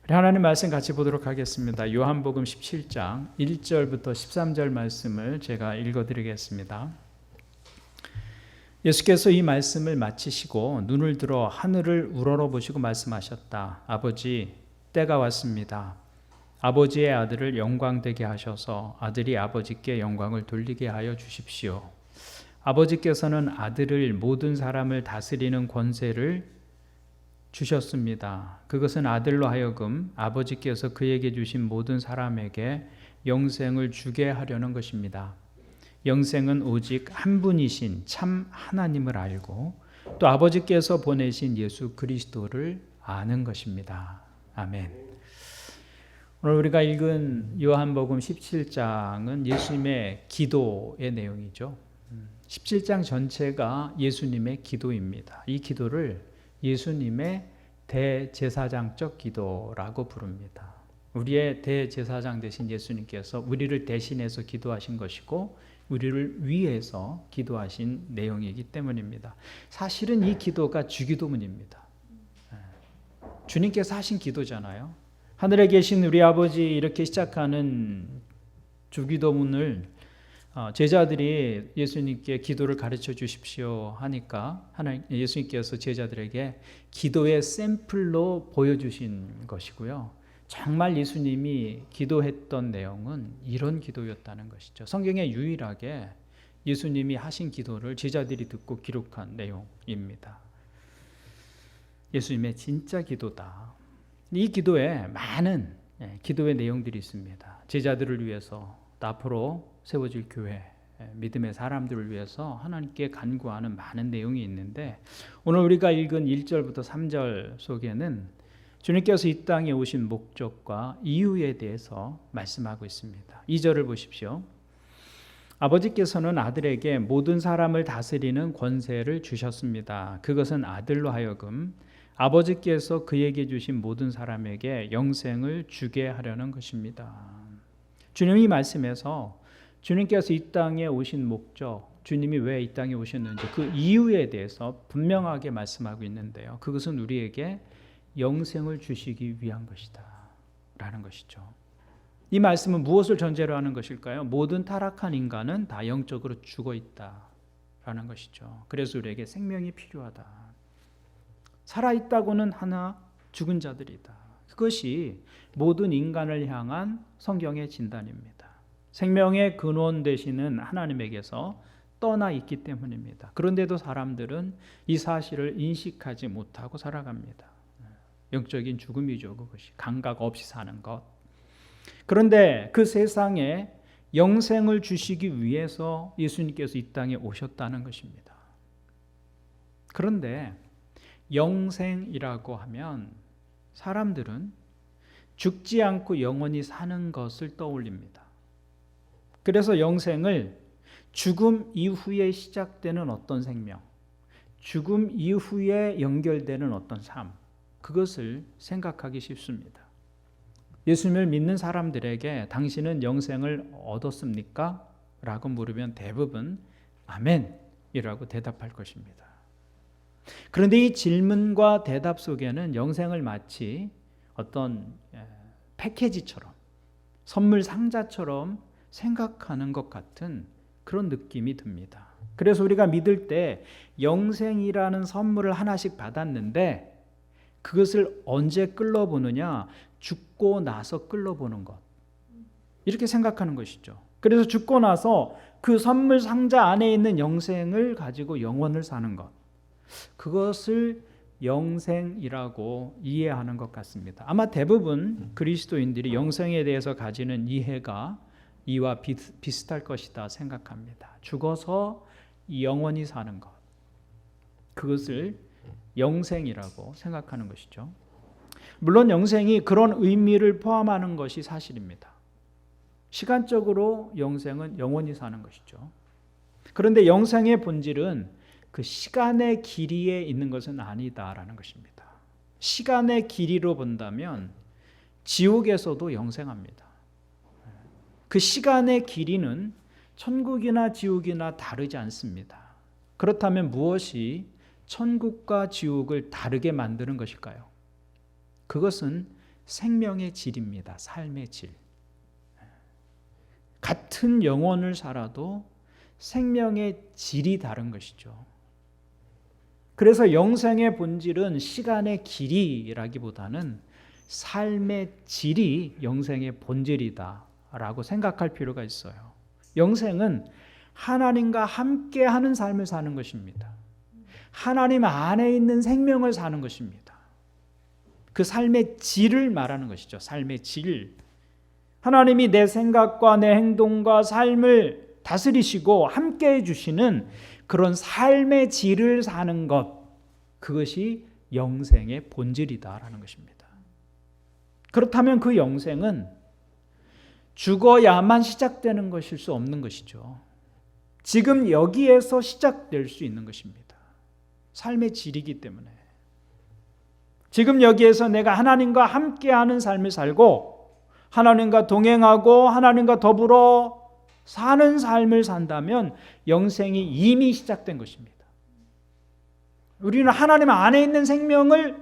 우리 하나님 말씀 같이 보도록 하겠습니다. 요한복음 17장 1절부터 13절 말씀을 제가 읽어드리겠습니다. 예수께서 이 말씀을 마치시고 눈을 들어 하늘을 우러러보시고 말씀하셨다. 아버지, 때가 왔습니다. 아버지의 아들을 영광되게 하셔서 아들이 아버지께 영광을 돌리게 하여 주십시오. 아버지께서는 아들을 모든 사람을 다스리는 권세를 주셨습니다. 그것은 아들로 하여금 아버지께서 그에게 주신 모든 사람에게 영생을 주게 하려는 것입니다. 영생은 오직 한 분이신 참 하나님을 알고 또 아버지께서 보내신 예수 그리스도를 아는 것입니다. 아멘. 오늘 우리가 읽은 요한복음 17장은 예수님의 기도의 내용이죠. 17장 전체가 예수님의 기도입니다. 이 기도를 예수님의 대제사장적 기도라고 부릅니다. 우리의 대제사장 되신 예수님께서 우리를 대신해서 기도하신 것이고 우리를 위해서 기도하신 내용이기 때문입니다. 사실은 이 기도가 주기도문입니다. 주님께서 하신 기도잖아요. 하늘에 계신 우리 아버지 이렇게 시작하는 주기도문을 제자들이 예수님께 기도를 가르쳐 주십시오 하니까 예수님께서 제자들에게 기도의 샘플로 보여주신 것이고요. 정말 예수님이 기도했던 내용은 이런 기도였다는 것이죠. 성경에 유일하게 예수님이 하신 기도를 제자들이 듣고 기록한 내용입니다. 예수님의 진짜 기도다. 이 기도에 많은 기도의 내용들이 있습니다. 제자들을 위해서 앞으로 세워질 교회, 믿음의 사람들을 위해서 하나님께 간구하는 많은 내용이 있는데 오늘 우리가 읽은 1절부터 3절 속에는 주님께서 이 땅에 오신 목적과 이유에 대해서 말씀하고 있습니다. 2절을 보십시오. 아버지께서는 아들에게 모든 사람을 다스리는 권세를 주셨습니다. 그것은 아들로 하여금 아버지께서 그에게 주신 모든 사람에게 영생을 주게 하려는 것입니다. 주님이 말씀에서 주님께서 이 땅에 오신 목적, 주님이 왜 이 땅에 오셨는지 그 이유에 대해서 분명하게 말씀하고 있는데요. 그것은 우리에게 영생을 주시기 위한 것이다 라는 것이죠. 이 말씀은 무엇을 전제로 하는 것일까요? 모든 타락한 인간은 다 영적으로 죽어 있다라는 것이죠. 그래서 우리에게 생명이 필요하다. 살아있다고는 하나 죽은 자들이다. 그것이 모든 인간을 향한 성경의 진단입니다. 생명의 근원 되시는 하나님에게서 떠나 있기 때문입니다. 그런데도 사람들은 이 사실을 인식하지 못하고 살아갑니다. 영적인 죽음이죠. 그것이 감각 없이 사는 것. 그런데 그 세상에 영생을 주시기 위해서 예수님께서 이 땅에 오셨다는 것입니다. 그런데 영생이라고 하면 사람들은 죽지 않고 영원히 사는 것을 떠올립니다. 그래서 영생을 죽음 이후에 시작되는 어떤 생명, 죽음 이후에 연결되는 어떤 삶, 그것을 생각하기 쉽습니다. 예수님을 믿는 사람들에게 당신은 영생을 얻었습니까? 라고 물으면 대부분 아멘이라고 대답할 것입니다. 그런데 이 질문과 대답 속에는 영생을 마치 어떤 패키지처럼 선물 상자처럼 생각하는 것 같은 그런 느낌이 듭니다. 그래서 우리가 믿을 때 영생이라는 선물을 하나씩 받았는데 그것을 언제 끌어보느냐? 죽고 나서 끌어보는 것. 이렇게 생각하는 것이죠. 그래서 죽고 나서 그 선물 상자 안에 있는 영생을 가지고 영원을 사는 것. 그것을 영생이라고 이해하는 것 같습니다. 아마 대부분 그리스도인들이 영생에 대해서 가지는 이해가 이와 비슷할 것이다 생각합니다. 죽어서 영원히 사는 것. 그것을 영생이라고 생각하는 것이죠. 물론 영생이 그런 의미를 포함하는 것이 사실입니다. 시간적으로 영생은 영원히 사는 것이죠. 그런데 영생의 본질은 그 시간의 길이에 있는 것은 아니다라는 것입니다. 시간의 길이로 본다면 지옥에서도 영생합니다. 그 시간의 길이는 천국이나 지옥이나 다르지 않습니다. 그렇다면 무엇이 천국과 지옥을 다르게 만드는 것일까요? 그것은 생명의 질입니다. 삶의 질. 같은 영혼을 살아도 생명의 질이 다른 것이죠. 그래서 영생의 본질은 시간의 길이라기보다는 삶의 질이 영생의 본질이다라고 생각할 필요가 있어요. 영생은 하나님과 함께하는 삶을 사는 것입니다. 하나님 안에 있는 생명을 사는 것입니다. 그 삶의 질을 말하는 것이죠. 삶의 질. 하나님이 내 생각과 내 행동과 삶을 다스리시고 함께해 주시는 그런 삶의 질을 사는 것, 그것이 영생의 본질이다라는 것입니다. 그렇다면 그 영생은 죽어야만 시작되는 것일 수 없는 것이죠. 지금 여기에서 시작될 수 있는 것입니다. 삶의 질이기 때문에. 지금 여기에서 내가 하나님과 함께하는 삶을 살고 하나님과 동행하고 하나님과 더불어 사는 삶을 산다면 영생이 이미 시작된 것입니다. 우리는 하나님 안에 있는 생명을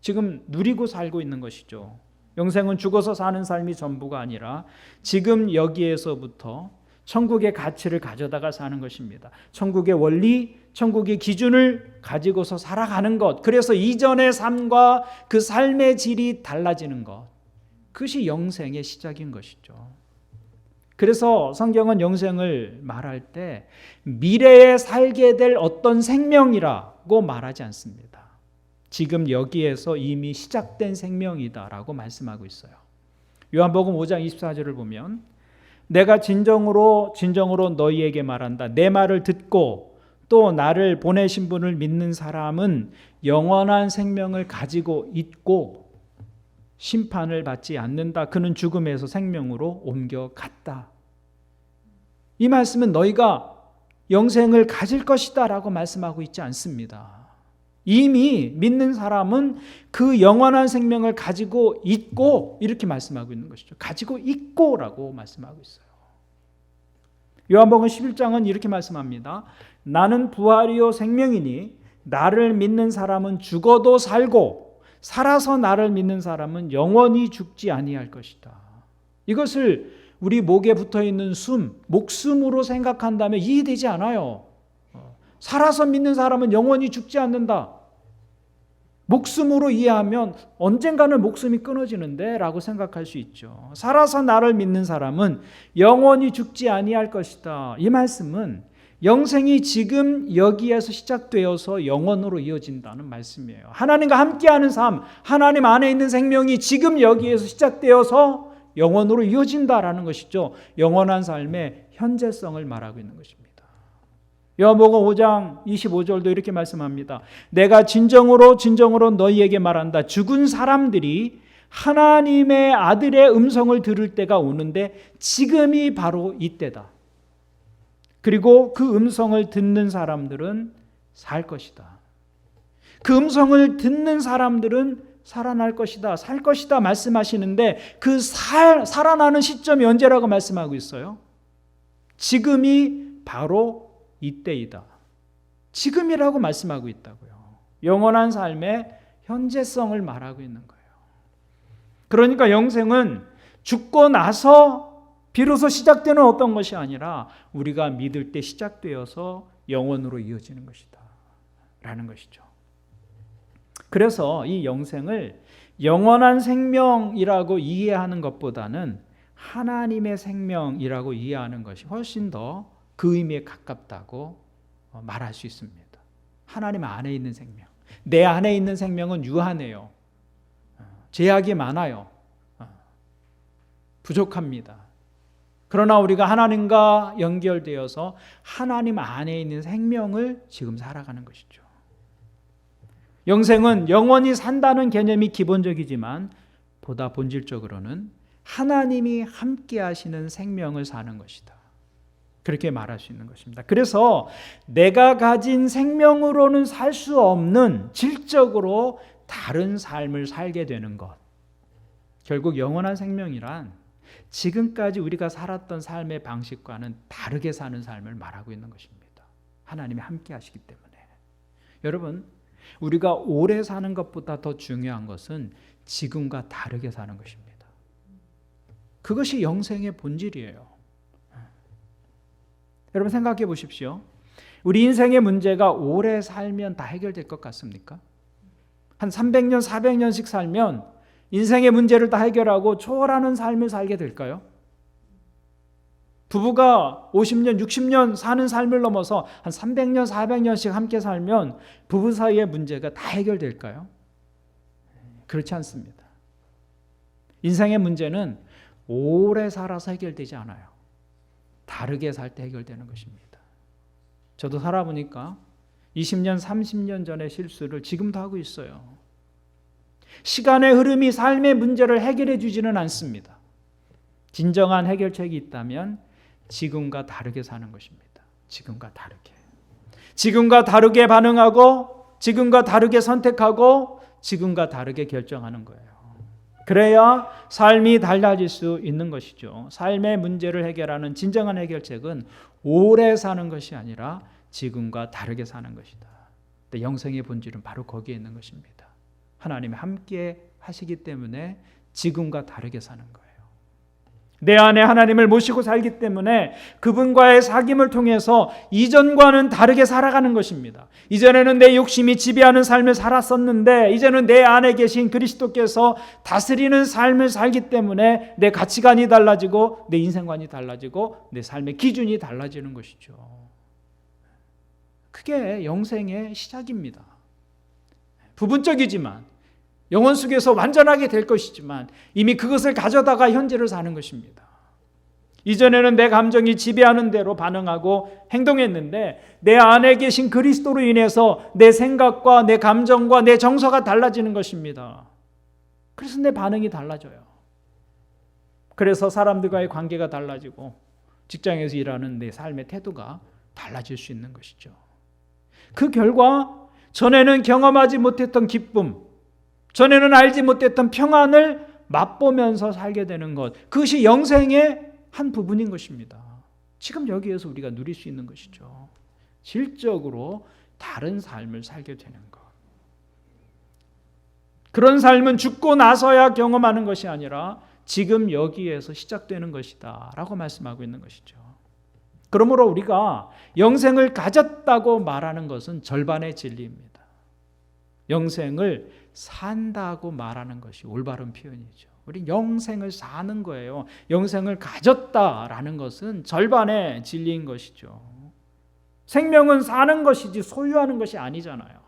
지금 누리고 살고 있는 것이죠. 영생은 죽어서 사는 삶이 전부가 아니라 지금 여기에서부터 천국의 가치를 가져다가 사는 것입니다. 천국의 원리, 천국의 기준을 가지고서 살아가는 것. 그래서 이전의 삶과 그 삶의 질이 달라지는 것. 그것이 영생의 시작인 것이죠. 그래서 성경은 영생을 말할 때 미래에 살게 될 어떤 생명이라고 말하지 않습니다. 지금 여기에서 이미 시작된 생명이다라고 말씀하고 있어요. 요한복음 5장 24절을 보면 내가 진정으로 너희에게 말한다. 내 말을 듣고 또 나를 보내신 분을 믿는 사람은 영원한 생명을 가지고 있고 심판을 받지 않는다. 그는 죽음에서 생명으로 옮겨갔다. 이 말씀은 너희가 영생을 가질 것이다 라고 말씀하고 있지 않습니다. 이미 믿는 사람은 그 영원한 생명을 가지고 있고 이렇게 말씀하고 있는 것이죠. 가지고 있고 라고 말씀하고 있어요. 요한복음 11장은 이렇게 말씀합니다. 나는 부활이요 생명이니 나를 믿는 사람은 죽어도 살고 살아서 나를 믿는 사람은 영원히 죽지 아니할 것이다. 이것을 우리 목에 붙어있는 목숨으로 생각한다면 이해되지 않아요. 살아서 믿는 사람은 영원히 죽지 않는다. 목숨으로 이해하면 언젠가는 목숨이 끊어지는데 라고 생각할 수 있죠. 살아서 나를 믿는 사람은 영원히 죽지 아니할 것이다. 이 말씀은 영생이 지금 여기에서 시작되어서 영원으로 이어진다는 말씀이에요. 하나님과 함께하는 삶, 하나님 안에 있는 생명이 지금 여기에서 시작되어서 영원으로 이어진다라는 것이죠. 영원한 삶의 현재성을 말하고 있는 것입니다. 요한복음 5장 25절도 이렇게 말씀합니다. 내가 진정으로 너희에게 말한다. 죽은 사람들이 하나님의 아들의 음성을 들을 때가 오는데 지금이 바로 이때다. 그리고 그 음성을 듣는 사람들은 살 것이다. 그 음성을 듣는 사람들은 살아날 것이다. 살 것이다 말씀하시는데 그 살아나는 시점이 언제라고 말씀하고 있어요? 지금이 바로 이때이다. 지금이라고 말씀하고 있다고요. 영원한 삶의 현재성을 말하고 있는 거예요. 그러니까 영생은 죽고 나서 비로소 시작되는 어떤 것이 아니라 우리가 믿을 때 시작되어서 영원으로 이어지는 것이다 라는 것이죠. 그래서 이 영생을 영원한 생명이라고 이해하는 것보다는 하나님의 생명이라고 이해하는 것이 훨씬 더 그 의미에 가깝다고 말할 수 있습니다. 하나님 안에 있는 생명. 내 안에 있는 생명은 유한해요. 제약이 많아요. 부족합니다. 그러나 우리가 하나님과 연결되어서 하나님 안에 있는 생명을 지금 살아가는 것이죠. 영생은 영원히 산다는 개념이 기본적이지만 보다 본질적으로는 하나님이 함께 하시는 생명을 사는 것이다. 그렇게 말할 수 있는 것입니다. 그래서 내가 가진 생명으로는 살 수 없는 질적으로 다른 삶을 살게 되는 것. 결국 영원한 생명이란 지금까지 우리가 살았던 삶의 방식과는 다르게 사는 삶을 말하고 있는 것입니다. 하나님이 함께 하시기 때문에. 여러분, 우리가 오래 사는 것보다 더 중요한 것은 지금과 다르게 사는 것입니다. 그것이 영생의 본질이에요. 여러분 생각해 보십시오. 우리 인생의 문제가 오래 살면 다 해결될 것 같습니까? 한 300년, 400년씩 살면 인생의 문제를 다 해결하고 초월하는 삶을 살게 될까요? 부부가 50년, 60년 사는 삶을 넘어서 한 300년, 400년씩 함께 살면 부부 사이의 문제가 다 해결될까요? 그렇지 않습니다. 인생의 문제는 오래 살아서 해결되지 않아요. 다르게 살 때 해결되는 것입니다. 저도 살아보니까 20년, 30년 전의 실수를 지금도 하고 있어요. 시간의 흐름이 삶의 문제를 해결해 주지는 않습니다. 진정한 해결책이 있다면 지금과 다르게 사는 것입니다. 지금과 다르게. 지금과 다르게 반응하고 지금과 다르게 선택하고 지금과 다르게 결정하는 거예요. 그래야 삶이 달라질 수 있는 것이죠. 삶의 문제를 해결하는 진정한 해결책은 오래 사는 것이 아니라 지금과 다르게 사는 것이다. 근데 영생의 본질은 바로 거기에 있는 것입니다. 하나님이 함께 하시기 때문에 지금과 다르게 사는 거예요. 내 안에 하나님을 모시고 살기 때문에 그분과의 사귐을 통해서 이전과는 다르게 살아가는 것입니다. 이전에는 내 욕심이 지배하는 삶을 살았었는데 이제는 내 안에 계신 그리스도께서 다스리는 삶을 살기 때문에 내 가치관이 달라지고 내 인생관이 달라지고 내 삶의 기준이 달라지는 것이죠. 그게 영생의 시작입니다. 부분적이지만 영혼 속에서 완전하게 될 것이지만 이미 그것을 가져다가 현재를 사는 것입니다. 이전에는 내 감정이 지배하는 대로 반응하고 행동했는데 내 안에 계신 그리스도로 인해서 내 생각과 내 감정과 내 정서가 달라지는 것입니다. 그래서 내 반응이 달라져요. 그래서 사람들과의 관계가 달라지고 직장에서 일하는 내 삶의 태도가 달라질 수 있는 것이죠. 그 결과 전에는 경험하지 못했던 기쁨, 전에는 알지 못했던 평안을 맛보면서 살게 되는 것, 그것이 영생의 한 부분인 것입니다. 지금 여기에서 우리가 누릴 수 있는 것이죠. 질적으로 다른 삶을 살게 되는 것. 그런 삶은 죽고 나서야 경험하는 것이 아니라 지금 여기에서 시작되는 것이다 라고 말씀하고 있는 것이죠. 그러므로 우리가 영생을 가졌다고 말하는 것은 절반의 진리입니다. 영생을 산다고 말하는 것이 올바른 표현이죠. 우리 영생을 사는 거예요. 영생을 가졌다라는 것은 절반의 진리인 것이죠. 생명은 사는 것이지 소유하는 것이 아니잖아요.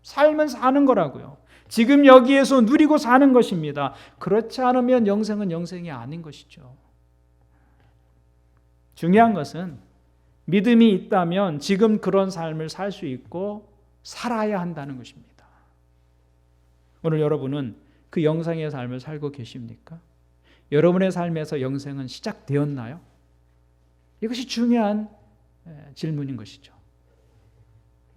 삶은 사는 거라고요. 지금 여기에서 누리고 사는 것입니다. 그렇지 않으면 영생은 영생이 아닌 것이죠. 중요한 것은 믿음이 있다면 지금 그런 삶을 살 수 있고 살아야 한다는 것입니다. 오늘 여러분은 그 영생의 삶을 살고 계십니까? 여러분의 삶에서 영생은 시작되었나요? 이것이 중요한 질문인 것이죠.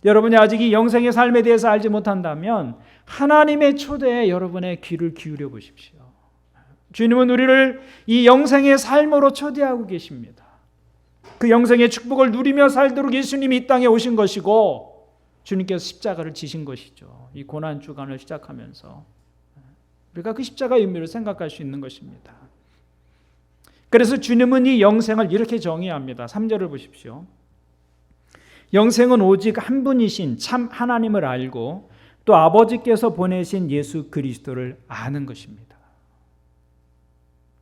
여러분이 아직 이 영생의 삶에 대해서 알지 못한다면 하나님의 초대에 여러분의 귀를 기울여 보십시오. 주님은 우리를 이 영생의 삶으로 초대하고 계십니다. 그 영생의 축복을 누리며 살도록 예수님이 이 땅에 오신 것이고 주님께서 십자가를 지신 것이죠. 이 고난 주간을 시작하면서 우리가 그 십자가의 의미를 생각할 수 있는 것입니다. 그래서 주님은 이 영생을 이렇게 정의합니다. 3절을 보십시오. 영생은 오직 한 분이신 참 하나님을 알고 또 아버지께서 보내신 예수 그리스도를 아는 것입니다.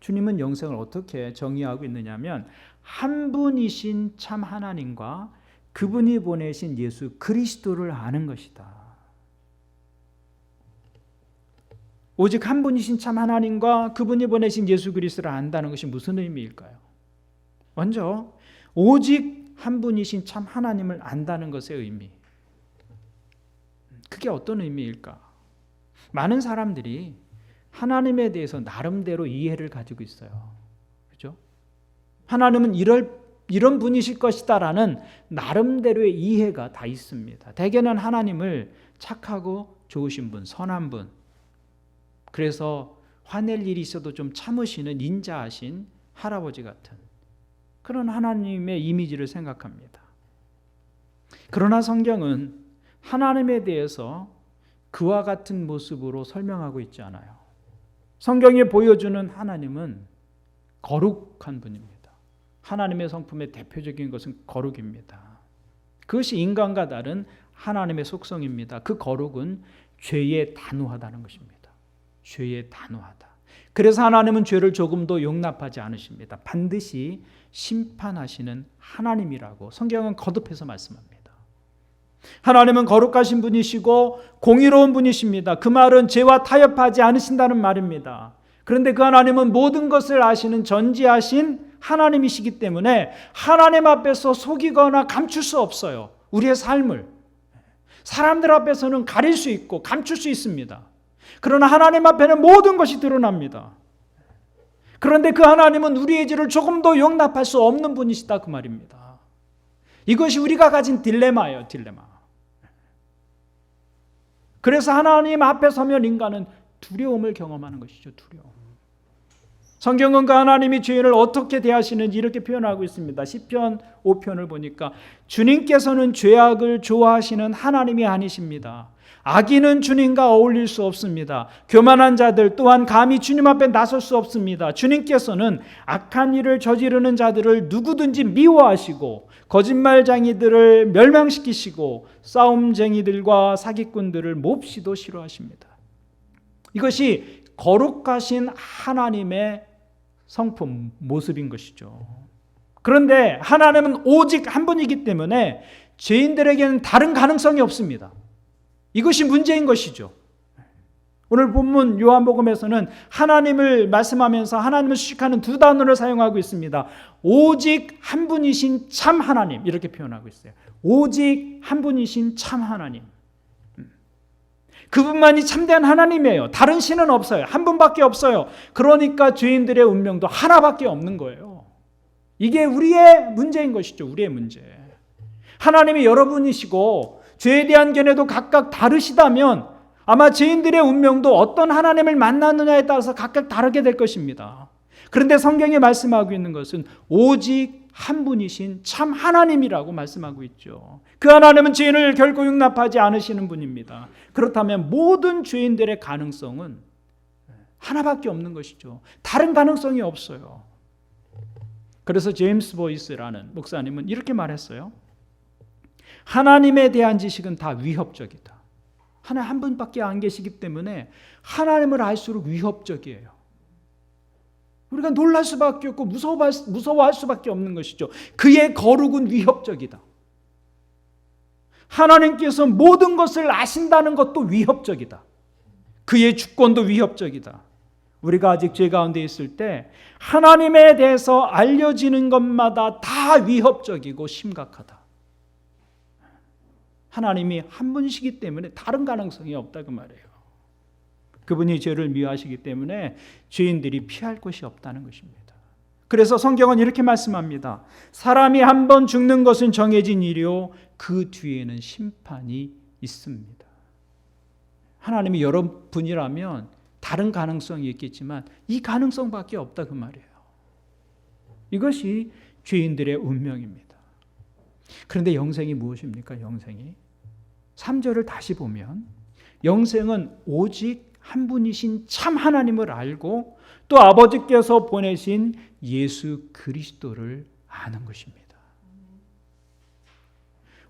주님은 영생을 어떻게 정의하고 있느냐면 한 분이신 참 하나님과 그분이 보내신 예수 그리스도를 아는 것이다. 오직 한 분이신 참 하나님과 그분이 보내신 예수 그리스도를 안다는 것이 무슨 의미일까요? 먼저 오직 한 분이신 참 하나님을 안다는 것의 의미. 그게 어떤 의미일까? 많은 사람들이 하나님에 대해서 나름대로 이해를 가지고 있어요. 그렇죠? 하나님은 이런 분이실 것이다라는 나름대로의 이해가 다 있습니다. 대개는 하나님을 착하고 좋으신 분, 선한 분, 그래서 화낼 일이 있어도 좀 참으시는 인자하신 할아버지 같은 그런 하나님의 이미지를 생각합니다. 그러나 성경은 하나님에 대해서 그와 같은 모습으로 설명하고 있지 않아요. 성경이 보여주는 하나님은 거룩한 분입니다. 하나님의 성품의 대표적인 것은 거룩입니다. 그것이 인간과 다른 하나님의 속성입니다. 그 거룩은 죄에 단호하다는 것입니다. 죄에 단호하다. 그래서 하나님은 죄를 조금도 용납하지 않으십니다. 반드시 심판하시는 하나님이라고 성경은 거듭해서 말씀합니다. 하나님은 거룩하신 분이시고 공의로운 분이십니다. 그 말은 죄와 타협하지 않으신다는 말입니다. 그런데 그 하나님은 모든 것을 아시는 전지하신 하나님이시기 때문에 하나님 앞에서 속이거나 감출 수 없어요. 우리의 삶을 사람들 앞에서는 가릴 수 있고 감출 수 있습니다. 그러나 하나님 앞에는 모든 것이 드러납니다. 그런데 그 하나님은 우리의 죄를 조금도 용납할 수 없는 분이시다 그 말입니다. 이것이 우리가 가진 딜레마예요. 딜레마. 그래서 하나님 앞에 서면 인간은 두려움을 경험하는 것이죠. 두려움. 성경은 그 하나님이 죄인을 어떻게 대하시는지 이렇게 표현하고 있습니다. 시편 5편을 보니까 주님께서는 죄악을 좋아하시는 하나님이 아니십니다. 악인은 주님과 어울릴 수 없습니다. 교만한 자들 또한 감히 주님 앞에 나설 수 없습니다. 주님께서는 악한 일을 저지르는 자들을 누구든지 미워하시고 거짓말쟁이들을 멸망시키시고 싸움쟁이들과 사기꾼들을 몹시도 싫어하십니다. 이것이 거룩하신 하나님의 성품, 모습인 것이죠. 그런데 하나님은 오직 한 분이기 때문에 죄인들에게는 다른 가능성이 없습니다. 이것이 문제인 것이죠. 오늘 본문 요한복음에서는 하나님을 말씀하면서 하나님을 수식하는 두 단어를 사용하고 있습니다. 오직 한 분이신 참 하나님 이렇게 표현하고 있어요. 오직 한 분이신 참 하나님. 그분만이 참된 하나님이에요. 다른 신은 없어요. 한 분밖에 없어요. 그러니까 죄인들의 운명도 하나밖에 없는 거예요. 이게 우리의 문제인 것이죠. 우리의 문제. 하나님이 여러분이시고 죄에 대한 견해도 각각 다르시다면 아마 죄인들의 운명도 어떤 하나님을 만나느냐에 따라서 각각 다르게 될 것입니다. 그런데 성경이 말씀하고 있는 것은 오직 한 분이신 참 하나님이라고 말씀하고 있죠. 그 하나님은 죄인을 결코 용납하지 않으시는 분입니다. 그렇다면 모든 죄인들의 가능성은 하나밖에 없는 것이죠. 다른 가능성이 없어요. 그래서 제임스 보이스라는 목사님은 이렇게 말했어요. 하나님에 대한 지식은 다 위협적이다. 하나님 한 분밖에 안 계시기 때문에 하나님을 알수록 위협적이에요. 우리가 놀랄 수밖에 없고 무서워할 수밖에 없는 것이죠. 그의 거룩은 위협적이다. 하나님께서 모든 것을 아신다는 것도 위협적이다. 그의 주권도 위협적이다. 우리가 아직 죄 가운데 있을 때 하나님에 대해서 알려지는 것마다 다 위협적이고 심각하다. 하나님이 한 분이시기 때문에 다른 가능성이 없다고 말해요. 그분이 죄를 미워하시기 때문에 죄인들이 피할 곳이 없다는 것입니다. 그래서 성경은 이렇게 말씀합니다. 사람이 한 번 죽는 것은 정해진 일이요 그 뒤에는 심판이 있습니다. 하나님이 여러분이라면 다른 가능성이 있겠지만 이 가능성밖에 없다 그 말이에요. 이것이 죄인들의 운명입니다. 그런데 영생이 무엇입니까? 영생이 3절을 다시 보면 영생은 오직 한 분이신 참 하나님을 알고 또 아버지께서 보내신 예수 그리스도를 아는 것입니다.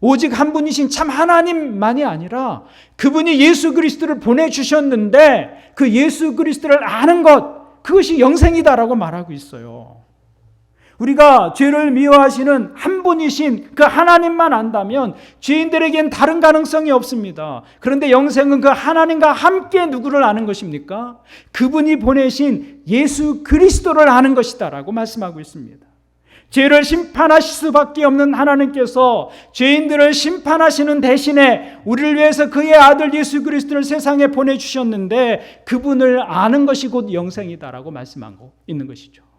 오직 한 분이신 참 하나님만이 아니라 그분이 예수 그리스도를 보내주셨는데 그 예수 그리스도를 아는 것, 그것이 영생이다라고 말하고 있어요. 우리가 죄를 미워하시는 한 분이신 그 하나님만 안다면 죄인들에겐 다른 가능성이 없습니다. 그런데 영생은 그 하나님과 함께 누구를 아는 것입니까? 그분이 보내신 예수 그리스도를 아는 것이다라고 말씀하고 있습니다. 죄를 심판하실 수밖에 없는 하나님께서 죄인들을 심판하시는 대신에 우리를 위해서 그의 아들 예수 그리스도를 세상에 보내주셨는데 그분을 아는 것이 곧 영생이다라고 말씀하고 있는 것이죠.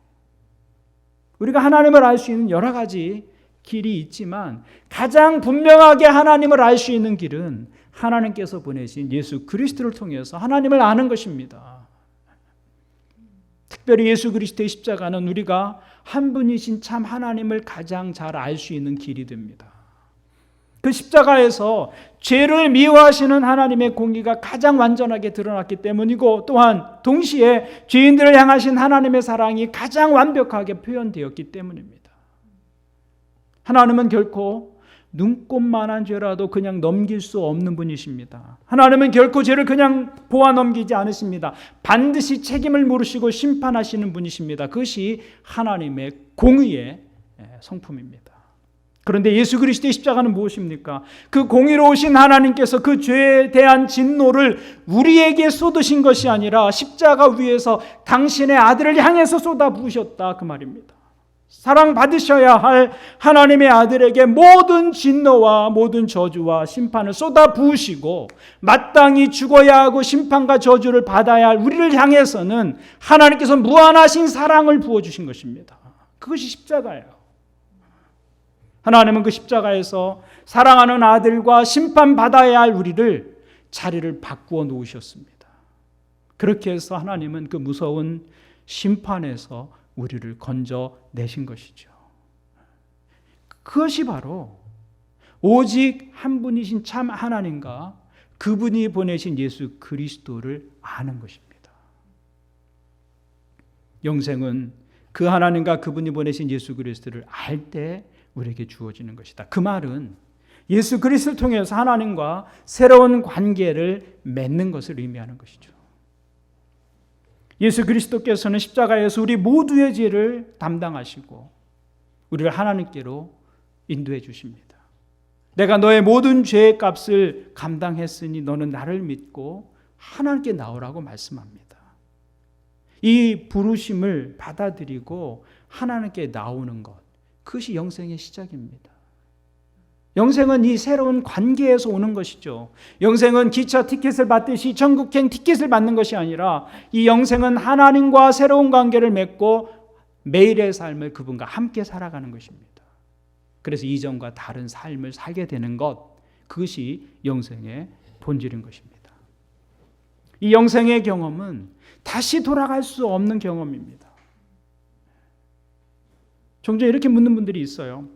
우리가 하나님을 알 수 있는 여러 가지 길이 있지만 가장 분명하게 하나님을 알 수 있는 길은 하나님께서 보내신 예수 그리스도를 통해서 하나님을 아는 것입니다. 특별히 예수 그리스도의 십자가는 우리가 한 분이신 참 하나님을 가장 잘 알 수 있는 길이 됩니다. 그 십자가에서 죄를 미워하시는 하나님의 공의가 가장 완전하게 드러났기 때문이고, 또한 동시에 죄인들을 향하신 하나님의 사랑이 가장 완벽하게 표현되었기 때문입니다. 하나님은 결코 눈꼽만한 죄라도 그냥 넘길 수 없는 분이십니다. 하나님은 결코 죄를 그냥 보아 넘기지 않으십니다. 반드시 책임을 물으시고 심판하시는 분이십니다. 그것이 하나님의 공의의 성품입니다. 그런데 예수 그리스도의 십자가는 무엇입니까? 그 공의로우신 하나님께서 그 죄에 대한 진노를 우리에게 쏟으신 것이 아니라 십자가 위에서 당신의 아들을 향해서 쏟아부으셨다, 그 말입니다. 사랑받으셔야 할 하나님의 아들에게 모든 진노와 모든 저주와 심판을 쏟아부으시고 마땅히 죽어야 하고 심판과 저주를 받아야 할 우리를 향해서는 하나님께서 무한하신 사랑을 부어주신 것입니다. 그것이 십자가예요. 하나님은 그 십자가에서 사랑하는 아들과 심판받아야 할 우리를 자리를 바꾸어 놓으셨습니다. 그렇게 해서 하나님은 그 무서운 심판에서 우리를 건져내신 것이죠. 그것이 바로 오직 한 분이신 참 하나님과 그분이 보내신 예수 그리스도를 아는 것입니다. 영생은 그 하나님과 그분이 보내신 예수 그리스도를 알 때 우리에게 주어지는 것이다. 그 말은 예수 그리스도를 통해서 하나님과 새로운 관계를 맺는 것을 의미하는 것이죠. 예수 그리스도께서는 십자가에서 우리 모두의 죄를 담당하시고 우리를 하나님께로 인도해 주십니다. 내가 너의 모든 죄의 값을 감당했으니 너는 나를 믿고 하나님께 나오라고 말씀합니다. 이 부르심을 받아들이고 하나님께 나오는 것, 그것이 영생의 시작입니다. 영생은 이 새로운 관계에서 오는 것이죠. 영생은 기차 티켓을 받듯이 천국행 티켓을 받는 것이 아니라 이 영생은 하나님과 새로운 관계를 맺고 매일의 삶을 그분과 함께 살아가는 것입니다. 그래서 이전과 다른 삶을 살게 되는 것, 그것이 영생의 본질인 것입니다. 이 영생의 경험은 다시 돌아갈 수 없는 경험입니다. 종종 이렇게 묻는 분들이 있어요.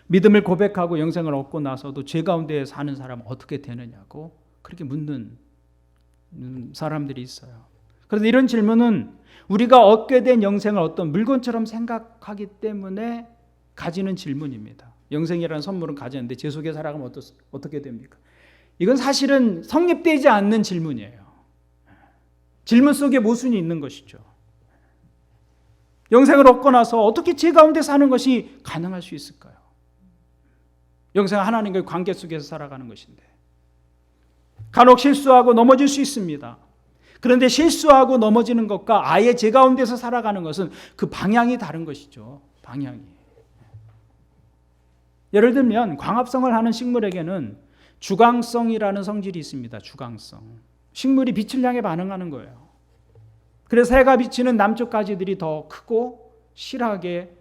믿음을 고백하고 영생을 얻고 나서도 죄 가운데 사는 사람은 어떻게 되느냐고 그렇게 묻는 사람들이 있어요. 그런데 이런 질문은 우리가 얻게 된 영생을 어떤 물건처럼 생각하기 때문에 가지는 질문입니다. 영생이라는 선물은 가졌는데 죄 속에 살아가면 어떻게 됩니까? 이건 사실은 성립되지 않는 질문이에요. 질문 속에 모순이 있는 것이죠. 영생을 얻고 나서 어떻게 죄 가운데 사는 것이 가능할 수 있을까요? 영생은 하나님과의 관계 속에서 살아가는 것인데 간혹 실수하고 넘어질 수 있습니다. 그런데 실수하고 넘어지는 것과 아예 죄 가운데서 살아가는 것은 그 방향이 다른 것이죠. 방향이. 예를 들면 광합성을 하는 식물에게는 주광성이라는 성질이 있습니다. 주광성. 식물이 빛을 향해 반응하는 거예요. 그래서 해가 비치는 남쪽 가지들이 더 크고 실하게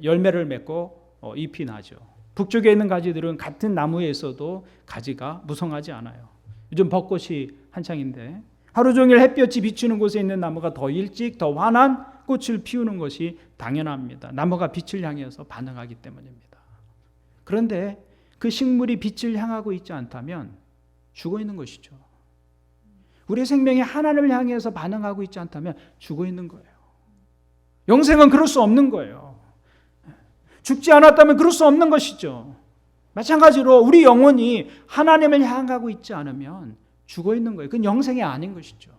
열매를 맺고 잎이 나죠. 북쪽에 있는 가지들은 같은 나무에 있어도 가지가 무성하지 않아요. 요즘 벚꽃이 한창인데 하루 종일 햇볕이 비추는 곳에 있는 나무가 더 일찍 더 환한 꽃을 피우는 것이 당연합니다. 나무가 빛을 향해서 반응하기 때문입니다. 그런데 그 식물이 빛을 향하고 있지 않다면 죽어 있는 것이죠. 우리의 생명이 하나님을 향해서 반응하고 있지 않다면 죽어 있는 거예요. 영생은 그럴 수 없는 거예요. 죽지 않았다면 그럴 수 없는 것이죠. 마찬가지로 우리 영혼이 하나님을 향하고 있지 않으면 죽어 있는 거예요. 그건 영생이 아닌 것이죠.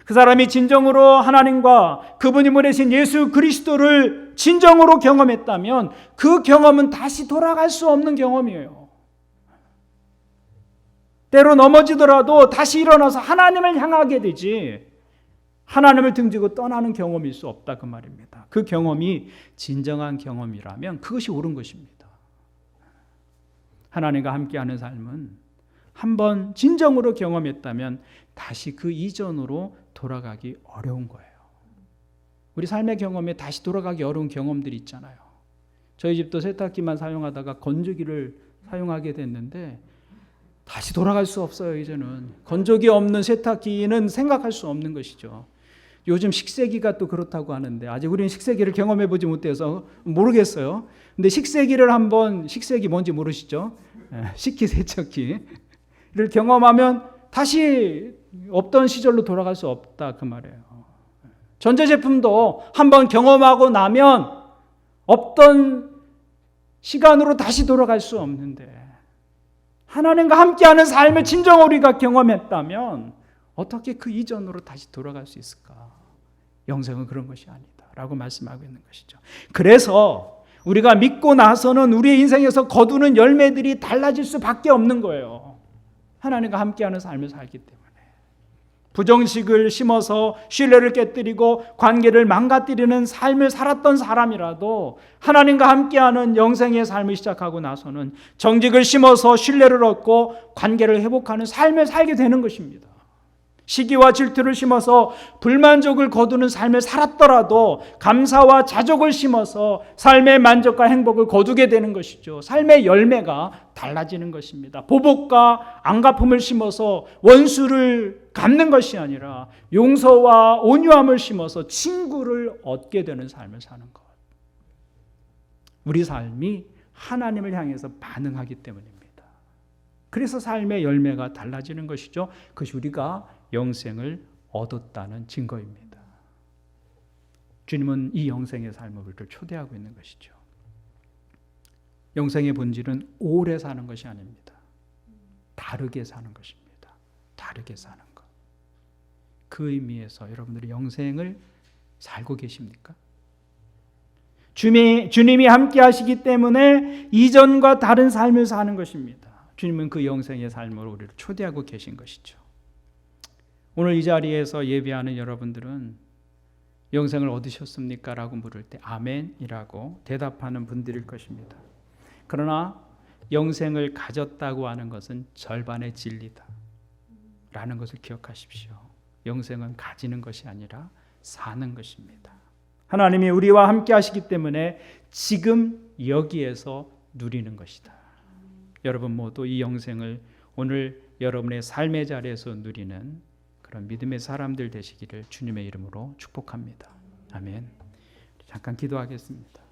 그 사람이 진정으로 하나님과 그분이 보내신 예수 그리스도를 진정으로 경험했다면 그 경험은 다시 돌아갈 수 없는 경험이에요. 때로 넘어지더라도 다시 일어나서 하나님을 향하게 되지 하나님을 등지고 떠나는 경험일 수 없다, 그 말입니다. 그 경험이 진정한 경험이라면 그것이 옳은 것입니다. 하나님과 함께하는 삶은 한번 진정으로 경험했다면 다시 그 이전으로 돌아가기 어려운 거예요. 우리 삶의 경험에 다시 돌아가기 어려운 경험들이 있잖아요. 저희 집도 세탁기만 사용하다가 건조기를 사용하게 됐는데 다시 돌아갈 수 없어요. 이제는 건조기 없는 세탁기는 생각할 수 없는 것이죠. 요즘 식세기가 또 그렇다고 하는데 아직 우리는 식세기를 경험해 보지 못해서 모르겠어요. 근데 식세기를 한번, 식세기 뭔지 모르시죠? 식기세척기를 경험하면 다시 없던 시절로 돌아갈 수 없다 그 말이에요. 전자제품도 한번 경험하고 나면 없던 시간으로 다시 돌아갈 수 없는데 하나님과 함께하는 삶을 진정 우리가 경험했다면 어떻게 그 이전으로 다시 돌아갈 수 있을까? 영생은 그런 것이 아니다 라고 말씀하고 있는 것이죠. 그래서 우리가 믿고 나서는 우리의 인생에서 거두는 열매들이 달라질 수밖에 없는 거예요. 하나님과 함께하는 삶을 살기 때문에. 부정식을 심어서 신뢰를 깨뜨리고 관계를 망가뜨리는 삶을 살았던 사람이라도 하나님과 함께하는 영생의 삶을 시작하고 나서는 정직을 심어서 신뢰를 얻고 관계를 회복하는 삶을 살게 되는 것입니다. 시기와 질투를 심어서 불만족을 거두는 삶을 살았더라도 감사와 자족을 심어서 삶의 만족과 행복을 거두게 되는 것이죠. 삶의 열매가 달라지는 것입니다. 보복과 안갚음을 심어서 원수를 갚는 것이 아니라 용서와 온유함을 심어서 친구를 얻게 되는 삶을 사는 것. 우리 삶이 하나님을 향해서 반응하기 때문입니다. 그래서 삶의 열매가 달라지는 것이죠. 그것이 우리가 영생을 얻었다는 증거입니다. 주님은 이 영생의 삶을 우리를 초대하고 있는 것이죠. 영생의 본질은 오래 사는 것이 아닙니다. 다르게 사는 것입니다. 다르게 사는 것. 그 의미에서 여러분들이 영생을 살고 계십니까? 주님이 함께 하시기 때문에 이전과 다른 삶을 사는 것입니다. 주님은 그 영생의 삶으로 우리를 초대하고 계신 것이죠. 오늘 이 자리에서 예배하는 여러분들은 영생을 얻으셨습니까? 라고 물을 때 아멘이라고 대답하는 분들일 것입니다. 그러나 영생을 가졌다고 하는 것은 절반의 진리다 라는 것을 기억하십시오. 영생은 가지는 것이 아니라 사는 것입니다. 하나님이 우리와 함께 하시기 때문에 지금 여기에서 누리는 것이다. 여러분 모두 이 영생을 오늘 여러분의 삶의 자리에서 누리는 그런 믿음의 사람들 되시기를 주님의 이름으로 축복합니다. 아멘. 잠깐 기도하겠습니다.